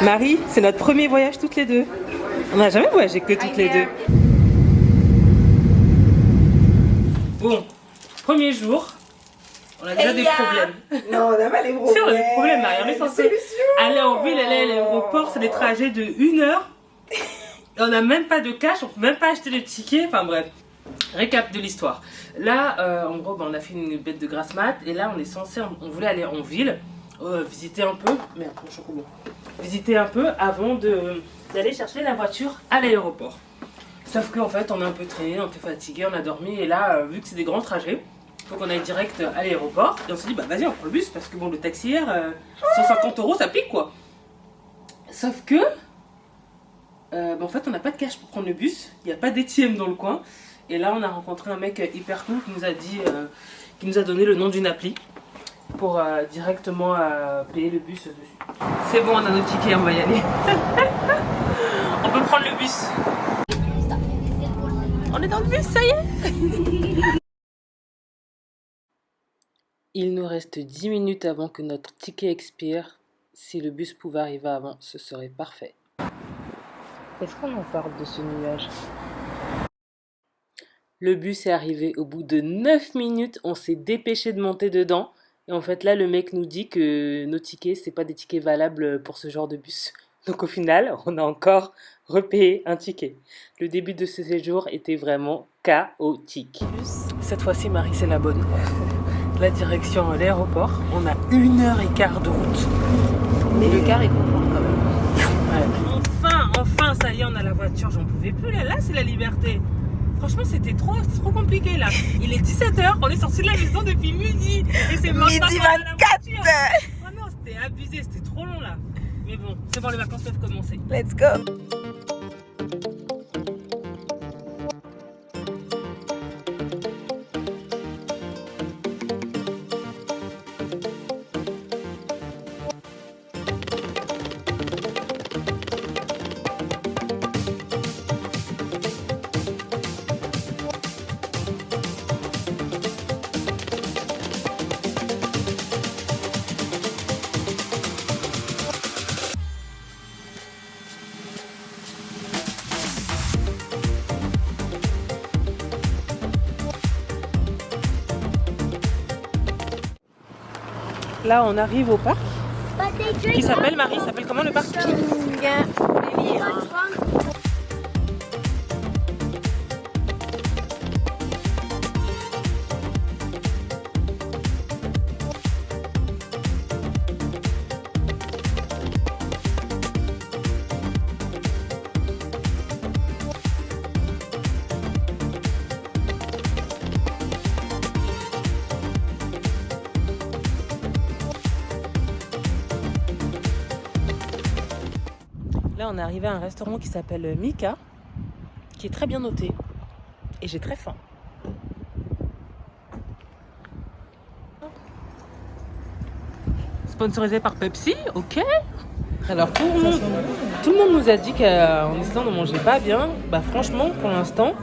Marie, c'est notre premier voyage toutes les deux. On n'a jamais voyagé que toutes les deux. Bon, premier jour, on a déjà des problèmes. Non, on n'a pas les problèmes. Si, on a des problèmes, Marie. On est censé aller en ville, aller à l'aéroport, c'est des trajets de 1 heure. Et on n'a même pas de cash, on peut même pas acheter de tickets. Enfin bref, récap de l'histoire. Là, en gros, on a fait une bête de grasse mat. Et là, on est censé, on voulait aller en ville, visiter un peu. Merde, mon chocolat. Visiter un peu avant d'aller chercher la voiture à l'aéroport. Sauf qu'en fait, on est un peu traîné, on était fatigué, on a dormi. Et là, vu que c'est des grands trajets, il faut qu'on aille direct à l'aéroport. Et on s'est dit, bah vas-y, on prend le bus. Parce que bon, le taxi hier, 150 € ça pique quoi. Sauf que, en fait, on n'a pas de cash pour prendre le bus. Il n'y a pas d'ATM dans le coin. Et là, on a rencontré un mec hyper cool qui nous a dit, qui nous a donné le nom d'une appli pour directement payer le bus dessus. C'est bon, on a nos tickets, on va y aller. On peut prendre le bus. On est dans le bus, ça y est. Il nous reste 10 minutes avant que notre ticket expire. Si le bus pouvait arriver avant, ce serait parfait. Est-ce qu'on en parle de ce nuage? Le bus est arrivé au bout de 9 minutes. On s'est dépêché de monter dedans. Et en fait, là, le mec nous dit que nos tickets, c'est pas des tickets valables pour ce genre de bus. Donc au final, on a encore repayé un ticket. Le début de ce séjour était vraiment chaotique. Cette fois-ci, Marie, c'est la bonne. La direction à l'aéroport. On a 1h15 de route. Mais le car est confort quand même. Ouais. Enfin, ça y est, on a la voiture. J'en pouvais plus. Là, c'est la liberté. Franchement, c'était trop compliqué là. Il est 17 h, on est sorti de la maison depuis midi. Et c'est midi 24. Oh non, c'était abusé, c'était trop long là. Mais bon, c'est bon, les vacances peuvent commencer. Let's go. Là, on arrive au parc qui s'appelle, Marie, s'appelle comment le parc? Là, on est arrivé à un restaurant qui s'appelle Mika, qui est très bien noté. Et j'ai très faim. Sponsorisé par Pepsi, ok. Alors, tout le monde nous a dit qu'en Islande, on ne mangeait pas bien. Bah, franchement, pour l'instant...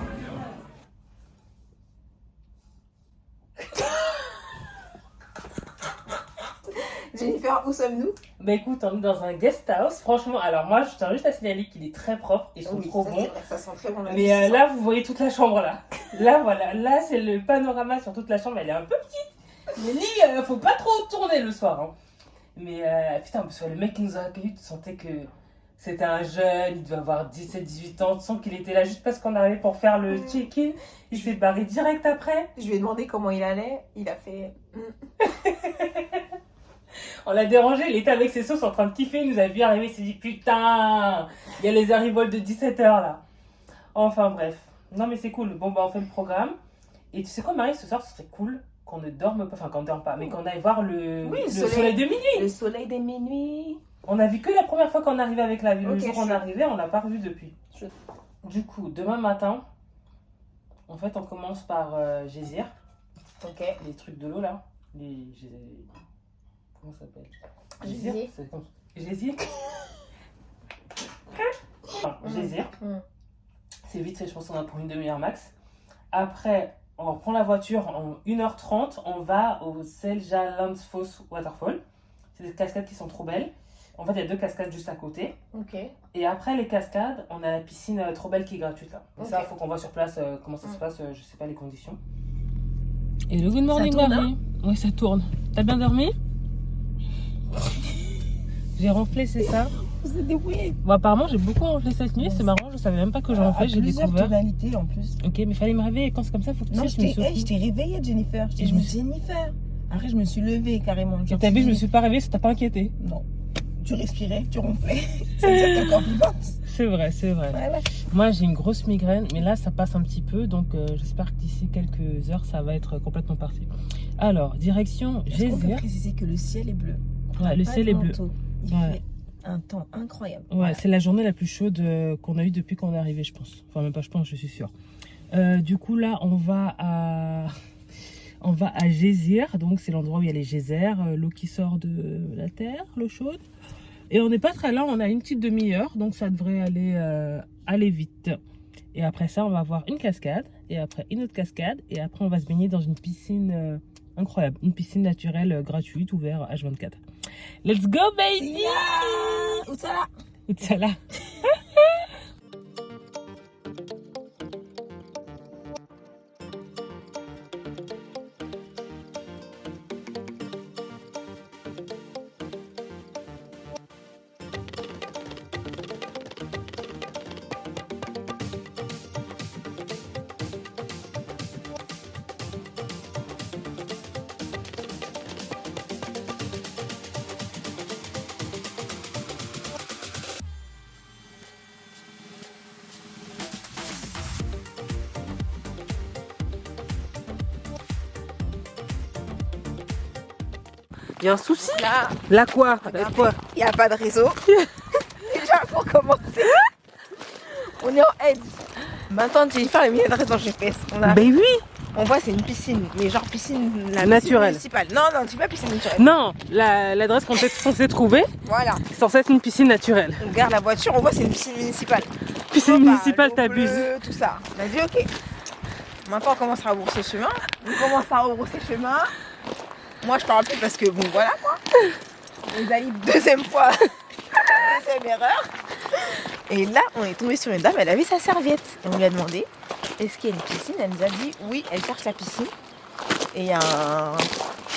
Jennifer, où sommes-nous? Bah écoute, on est dans un guest house. Franchement, alors moi, je tiens juste à signaler qu'il est très propre. Ils sont trop bons. Ça sent très bon. Mais là, vous voyez toute la chambre là. Là, voilà. Là, c'est le panorama sur toute la chambre. Elle est un peu petite. Le lit, faut pas trop tourner le soir. Hein. Mais putain, parce que le mec qui nous a accueillis, tu sentais que c'était un jeune. Il devait avoir 17-18 ans. Tu sens qu'il était là juste parce qu'on arrivait pour faire le check-in. Il s'est barré direct après. Je lui ai demandé comment il allait. Il a fait... On l'a dérangé, il était avec ses sauces en train de kiffer, il nous a vu arriver, il s'est dit putain, il y a les arrivols de 17 h là. Enfin bref, non mais c'est cool, bon bah on fait le programme. Et tu sais quoi Marie, ce soir ce serait cool qu'on ne dorme pas, enfin qu'on ne dorme pas, mais qu'on aille voir le soleil de minuit. Le soleil des minuit. On a vu que la première fois qu'on arrivait avec la vue, le jour où on est arrivé, on l'a pas revu depuis. Du coup, demain matin, en fait on commence par Gézir. Ok. Les trucs de l'eau là, comment ça s'appelle? Gézir. Gézir. Gézir. C'est vite fait, je pense qu'on a pour une demi-heure max. Après, on reprend la voiture en 1h30, on va au Selja Landsfoss Waterfall. C'est des cascades qui sont trop belles. En fait, il y a 2 cascades juste à côté. Ok. Et après les cascades, on a la piscine trop belle qui est gratuite là. Et ça, il faut qu'on voit sur place comment ça se passe, je sais pas les conditions. Et le good morning, Marie. Oui, ça tourne. T'as bien dormi? J'ai ronflé, c'est ça? Vous êtes débrouillés. Bon, apparemment, j'ai beaucoup ronflé cette nuit, c'est marrant, je savais même pas que je ronflais, j'ai découvert. Tonalités en plus. Ok, mais il fallait me réveiller quand c'est comme ça, faut que tu Non, saches, je me secoue. je t'ai réveillée, Jennifer. Je t'ai Et je me dit, Jennifer. Après, je me suis levée carrément. Et t'as vu, je me suis pas réveillée, ça t'a pas inquiété. Non. Tu respirais, tu ronflais. Ça veut dire que t'es encore vivante. C'est vrai, c'est vrai. Voilà. Moi, j'ai une grosse migraine, mais là, ça passe un petit peu, donc j'espère que d'ici quelques heures, ça va être complètement parti. Alors, direction Est-ce qu'on peut Gézir. préciser que le ciel est bleu? Ouais, le Pas ciel de est bleu. manteau. Il Ouais. fait un temps incroyable. Ouais, Voilà. c'est la journée la plus chaude qu'on a eue depuis qu'on est arrivé, je pense. Enfin, même pas, je pense, je suis sûre. Du coup, là, on va à Gézir, donc c'est l'endroit où il y a les geysers, l'eau qui sort de la terre, l'eau chaude. Et on n'est pas très loin, on a une petite demi-heure, donc ça devrait aller vite. Et après ça, on va voir une cascade, et après une autre cascade, et après on va se baigner dans une piscine incroyable, une piscine naturelle gratuite, ouverte H24. Let's go, baby! Où ça là? Outsala. Il y a un souci? Là, Là quoi? regardez, Quoi? il n'y a pas de réseau. Déjà, pour commencer, on est en edge. Maintenant, Jennifer a mis l'adresse dans GPS. Ben oui! On voit, c'est une piscine, mais genre piscine Naturelle. municipale. Non, non, c'est pas piscine naturelle. Non, l'adresse qu'on est censé trouver, Voilà. c'est censé être une piscine naturelle. On garde la voiture, on voit, c'est une piscine municipale. Piscine On voit, municipale, l'eau t'abuses. bleue, tout ça. On a dit, ok. Maintenant, on commence à rebrousser chemin. On commence à rebrousser chemin. Moi, je parle plus parce que, bon, voilà quoi. Les amis, deuxième fois. Deuxième erreur. Et là, on est tombé sur une dame, elle avait sa serviette. Et on lui a demandé, est-ce qu'il y a une piscine? Elle nous a dit, oui, elle cherche la piscine. Et il y a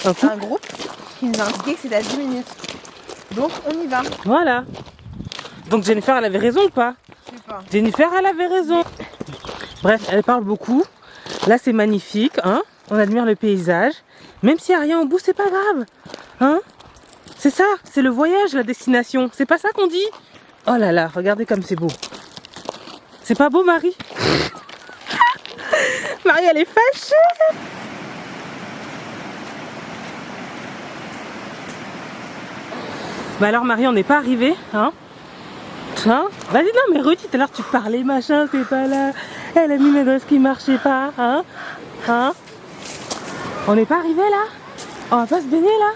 un groupe qui nous a indiqué que c'était à 10 minutes. Donc, on y va. Voilà. Donc Jennifer, elle avait raison ou pas? Je sais pas. Jennifer, elle avait raison. Bref, elle parle beaucoup. Là, c'est magnifique, hein. On admire le paysage. Même s'il n'y a rien au bout, c'est pas grave. Hein? C'est ça, c'est le voyage, la destination. C'est pas ça qu'on dit? Oh là là, regardez comme c'est beau. C'est pas beau, Marie? Marie, elle est fâchée. Bah alors, Marie, on n'est pas arrivé, hein? Hein? Vas-y, non, mais redis, tout à l'heure tu parlais, machin, c'est pas là. Elle a mis l'adresse qui marchait pas, hein? Hein? On n'est pas arrivé là? On va pas se baigner là?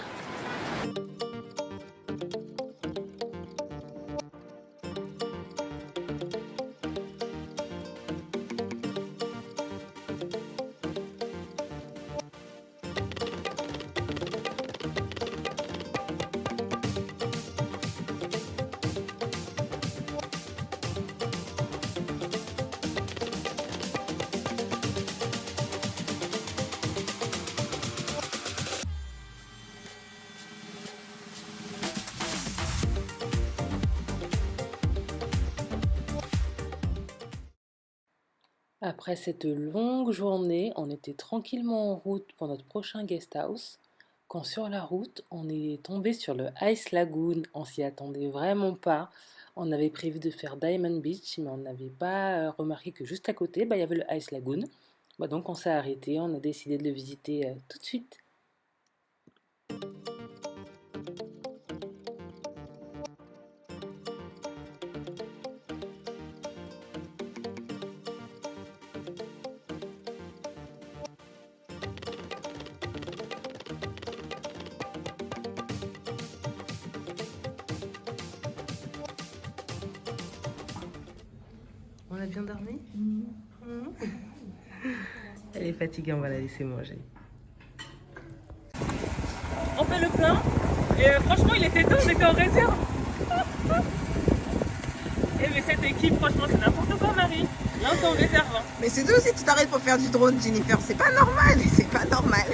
Après cette longue journée, on était tranquillement en route pour notre prochain guest house, quand sur la route, on est tombé sur le Ice Lagoon. On s'y attendait vraiment pas. On avait prévu de faire Diamond Beach, mais on n'avait pas remarqué que juste à côté, il y avait le Ice Lagoon. Donc on s'est arrêté, on a décidé de le visiter tout de suite. On a bien bien dormi? Elle est fatiguée, on va la laisser manger. On fait le plein et franchement il était temps, on était en réserve. Mais cette équipe, franchement c'est n'importe quoi Marie. Là on est en réserve. Hein. Mais c'est tout si tu t'arrêtes pour faire du drone, Jennifer. C'est pas normal, c'est pas normal.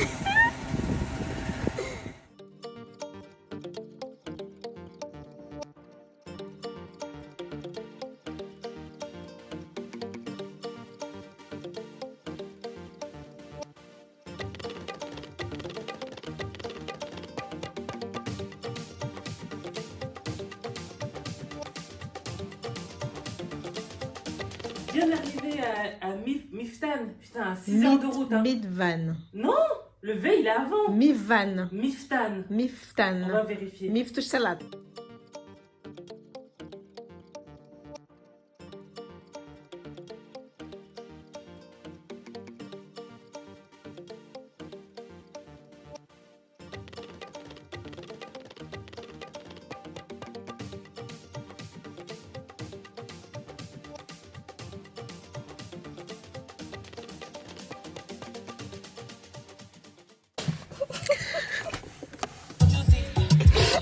Bien arrivé à Miftan, putain, à 6 heures de route. Hein. Midvan. Non, le V il est avant. Mifvan. Miftan. On Miftan. va vérifier. Miftouch salade.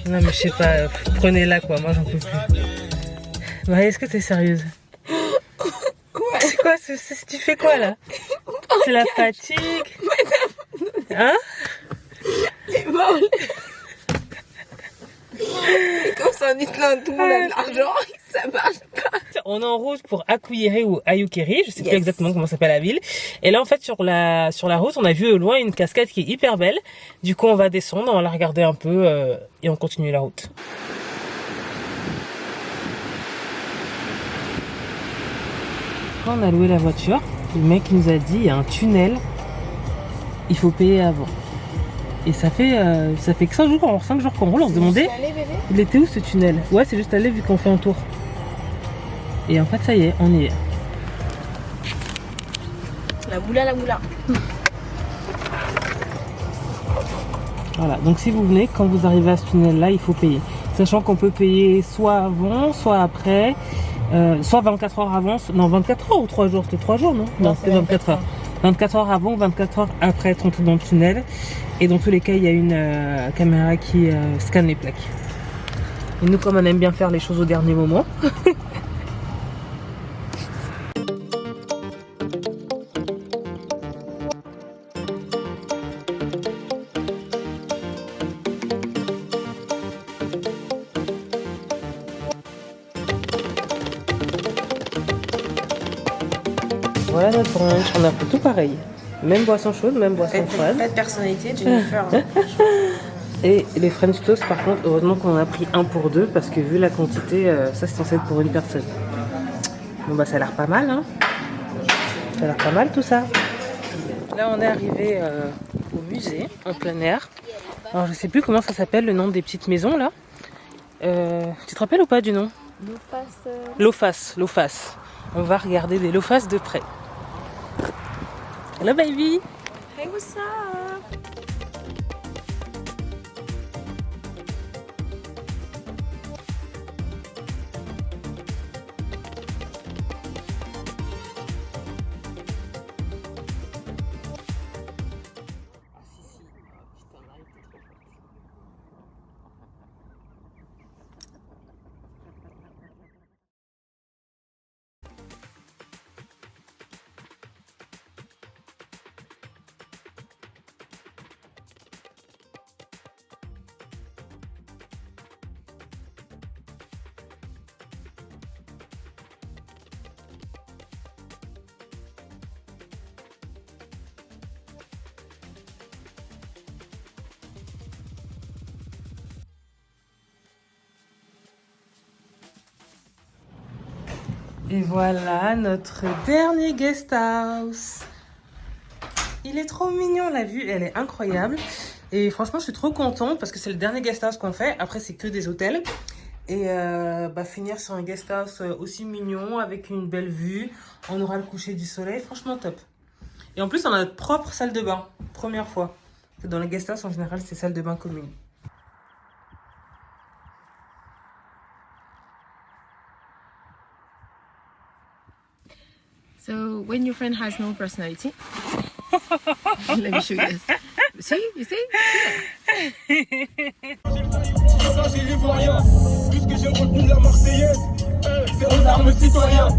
Non mais je sais pas, prenez-la quoi, moi j'en peux plus. Marie, est-ce que t'es sérieuse? Quoi? C'est quoi tu fais quoi là? C'est la fatigue? Hein? C'est bon. Et comme ça en Islande, tout le monde a de l'argent, ça marche pas. On est en route pour Akuyeri ou Ayukeri, je sais plus exactement comment s'appelle la ville. Et là en fait sur la route, on a vu au loin une cascade qui est hyper belle. Du coup on va descendre, on va la regarder un peu et on continue la route. Quand on a loué la voiture, le mec nous a dit il y a un tunnel, il faut payer avant. Et ça fait que 5 jours qu'on roule, on se demandait il était où ce tunnel. Ouais, c'est juste aller vu qu'on fait un tour. Et en fait ça y est, on y est. La moula. Voilà, donc si vous venez, quand vous arrivez à ce tunnel là, il faut payer. Sachant qu'on peut payer soit avant, soit après, soit 24 heures avant, non 24 heures ou 3 jours, c'était 3 jours non? Non, c'était 24 heures. 24 heures avant, 24 heures après être entré dans le tunnel. Et dans tous les cas, il y a une caméra qui scanne les plaques. Et nous, comme on aime bien faire les choses au dernier moment. Voilà notre brunch, on a fait tout pareil. Même boisson chaude, même boisson froide. Pas de personnalité, Jennifer. Et les French toast, par contre, heureusement qu'on en a pris un pour deux parce que vu la quantité, ça c'est censé être pour une personne. Bon bah ça a l'air pas mal, hein. Ça a l'air pas mal tout ça. Là on est arrivé au musée, en plein air. Alors je sais plus comment ça s'appelle, le nom des petites maisons là. Tu te rappelles ou pas du nom? Lofas. On va regarder des Lofas de près. Hello baby. Hey, what's up? Et voilà notre dernier guest house. Il est trop mignon, la vue, elle est incroyable. Et franchement, je suis trop contente parce que c'est le dernier guest house qu'on fait. Après, c'est que des hôtels. Et finir sur un guest house aussi mignon, avec une belle vue. On aura le coucher du soleil, franchement top. Et en plus, on a notre propre salle de bain, première fois. Dans les guest house, en général, c'est salle de bain commune. So when your friend has no personality, let me show you this. See, you see? J'ai l'ivoirien, tout ce que j'ai retenu de la Marseillaise, c'est aux armes citoyens.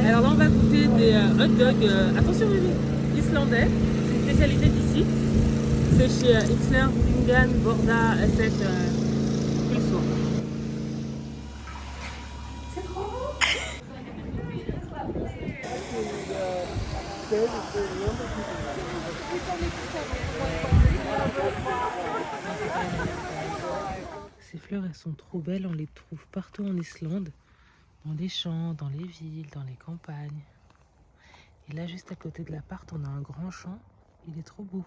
Alors là on va goûter des hot dogs, attention bébé, islandais, c'est une spécialité d'ici. C'est chez Itzler, Vingan, Borda, Esset, Pulsour. C'est trop bon. Ces fleurs elles sont trop belles, on les trouve partout en Islande. Dans les champs, dans les villes, dans les campagnes. Et là, juste à côté de l'appart, on a un grand champ. Il est trop beau.